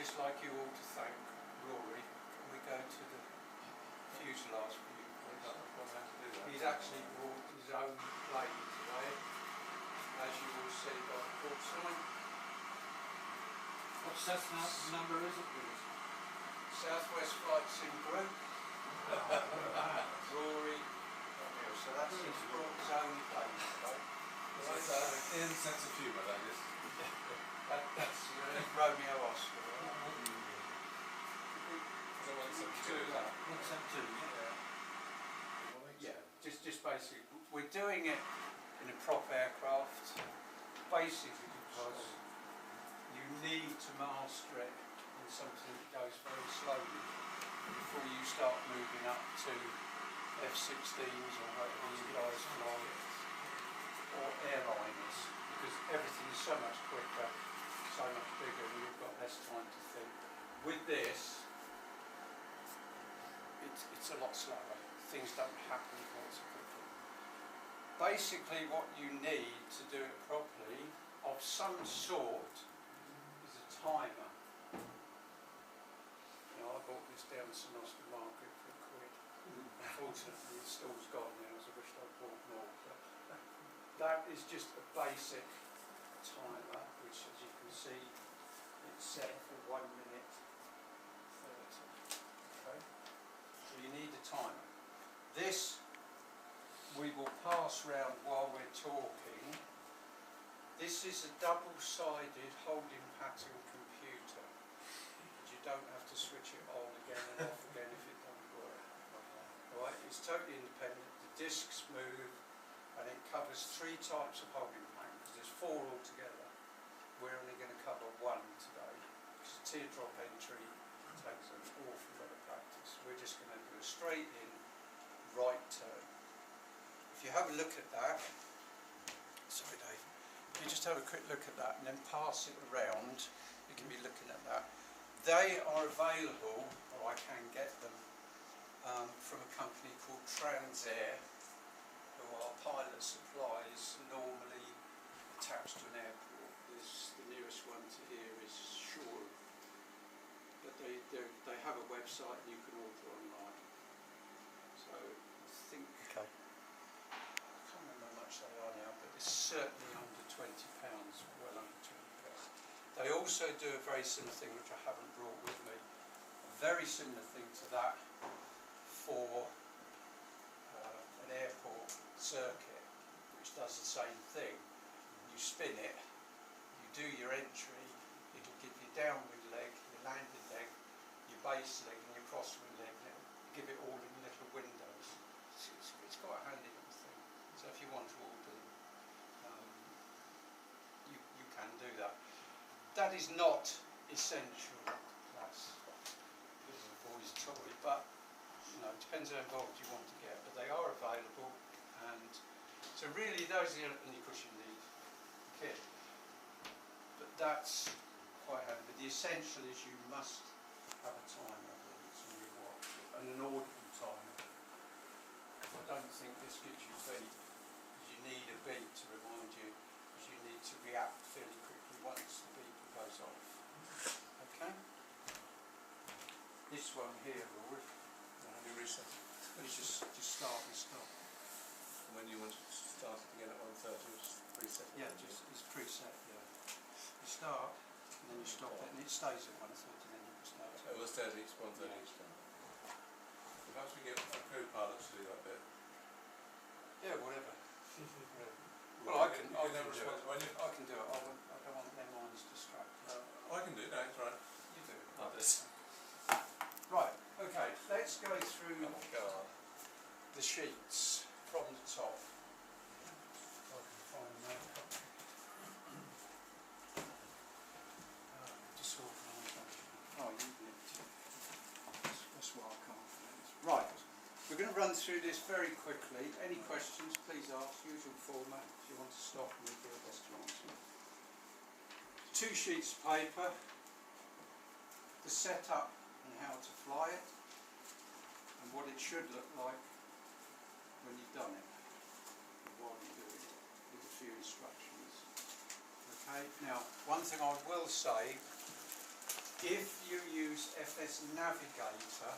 just like you all to thank Rory. Can we go to the fuselage view? He's actually brought his own plane today, as you will see by the port sign. What number is it, please? Southwest Flights in Group. Rory. So that's he's brought his own plane today. Ian's sense of humour, that is. That's Romeo Oscar. So 172 is that? 172, Yeah, just basically, we're doing it in a prop aircraft, basically because you need to master it in something that goes very slowly before you start moving up to F-16s or whatever you guys fly, or airliners, because everything is so much quicker, so much bigger, and you've got less time to think. With this, it's a lot slower. Things don't happen quite so quickly. Basically, what you need to do it properly, of some sort, is a timer. You know, I bought this down to Nostra Market for £1. Unfortunately, the store's gone now, so I wish I'd bought more. But that is just a basic timer, which, as you can see, it's set for 1 minute 30. Okay? So you need a timer. This we will pass round while we're talking. This is a double-sided holding pattern computer. You don't have to switch it on again and off again if it doesn't work. Right? It's totally independent. The discs move, and it covers 3 types of holding pattern, because there's 4 altogether. We're only going to cover 1 today, because teardrop entry takes an awful lot of practice. We're just going to do a straight in, right turn. If you have a look at that, sorry Dave, if you just have a quick look at that and then pass it around, you can be looking at that. They are available, or I can get them, from a company called Transair, who are pilot supplies normally attached to an airport. The nearest one to here is Shore, but they have a website and you can order online. So I think, I can't remember how much they are now, but it's certainly under £20, well under £20. They also do a very similar thing which I haven't brought with me, a very similar thing to that for an airport circuit, which does the same thing. You spin it, you do your entry, it'll give you downwind leg, your landing leg, your base leg and your crosswind leg, and it'll give it all in little windows. It's quite a handy little thing. So if you want to order them, you can do that. That is not essential. That's a bit of a boy's toy, but you know, it depends how involved you want to get. But they are available, and so really those are, and of course you need a kit. But that's quite handy. But the essential is you must have a timer, whether it's on your watch, and an audible timer. I don't think this gives you a beat, because you need a beat to remind you, because you need to react fairly quickly once the beeper goes off. Okay? This one here, Rory, You reset. you just start and stop. And when you want to start it again at 1:30, it's preset. Yeah, it's preset, yeah. You start, and then you stop it, and it stays at 1:30, and then you can start. So it was 30 each, 1:30 each time. Perhaps we get a crew pilot to do that bit. Yeah, whatever. Well, I can do it. When you, I can do it. I don't want their minds distracted. I can do it, no, it's right. You do it. Like this. Right, okay, let's go through Oh, God. the sheets from the top. If I can find that copy. Disorganised. Oh, you nicked it. That's why I can't find it. Right, we're going to run through this very quickly. Any questions, please ask. Usual format. If you want to stop, and we'll do our best to answer. 2 sheets of paper. The setup and how to fly it, and what it should look like when you've done it, and while you're doing it, with a few instructions. Okay, now one thing I will say, If you use FS Navigator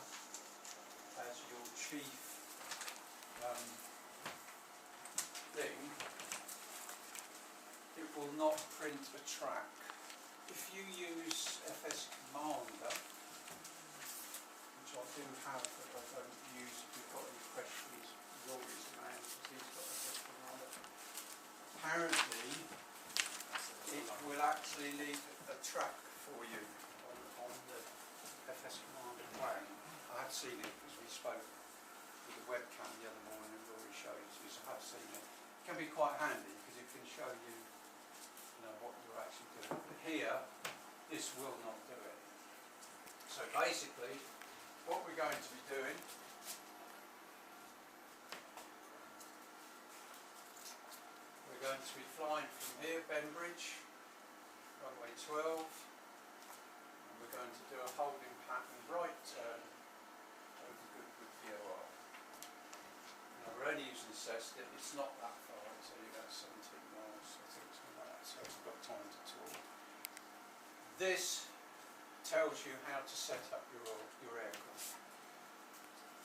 as your chief thing, it will not print a track. If you use FS Commander, which I do have but I don't use, if you've got any questions, Rory's around because he's got FS Commander. Apparently, it will actually leave a track for you on the FS Commander plan. I have seen it because we spoke with the webcam the other morning and Rory showed it to us. I have seen it. It can be quite handy because it can show you, what you're actually doing. But here, this will not do it. So basically, what we're going to be doing, we're going to be flying from here, Benbridge, runway 12, and we're going to do a holding pattern right turn over Goodwood VOR. Now we're only using Cessna, it's not that far, it's only about 17 miles, I think something like that, so we've got time to talk. This tells you how to set up your aircraft.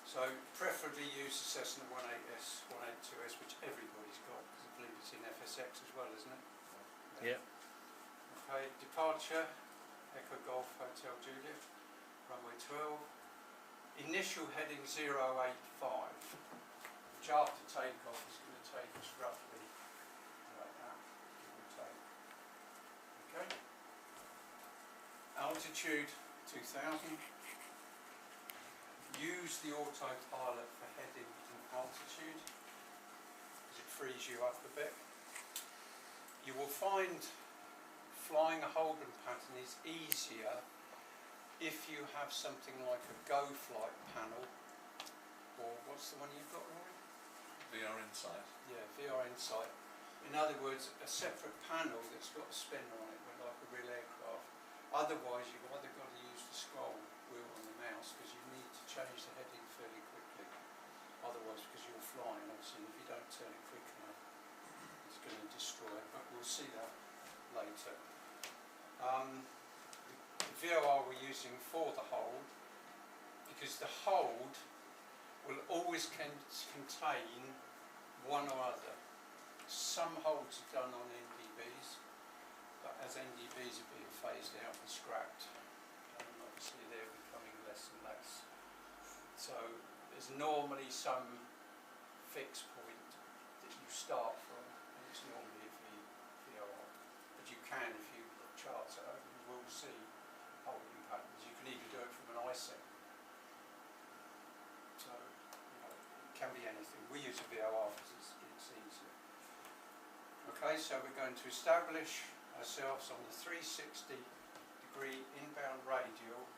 So preferably use the Cessna 18S, 182S, which everybody's got, because I believe it's in FSX as well, isn't it? Yeah. Okay, departure, Echo Golf Hotel Juliet, runway 12. Initial heading 085, which after takeoff is going to take us roughly like that, give or take. Okay. Altitude 2000. Use the autopilot for heading and altitude because it frees you up a bit. You will find flying a Holden pattern is easier if you have something like a Go Flight panel, or what's the one you've got, Rory? VR Insight. Yeah, VR Insight. In other words, a separate panel that's got a spinner on it, like a real aircraft. Otherwise, you've either got to use the scroll wheel on the mouse because you need to change the heading fairly quickly. Otherwise, because you're flying, obviously, if you don't turn it quick enough, it's going to destroy it. But we'll see that later. The VOR we're using for the hold, because the hold will always contain one or other. Some holds are done on NDBs, but as NDBs are being phased out and scrapped, obviously they're becoming less and less. So there's normally some fixed point that you start from, and it's normally a VOR. But you can, if you've got charts at home, you will see holding patterns. You can even do it from an ISEC. So, it can be anything. We use a VOR because it's easier. Okay, so we're going to establish ourselves on the 360-degree inbound radial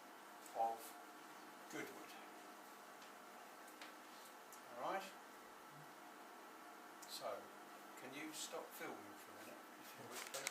of Goodwood. Alright? So, can you stop filming for a minute, if you would, please?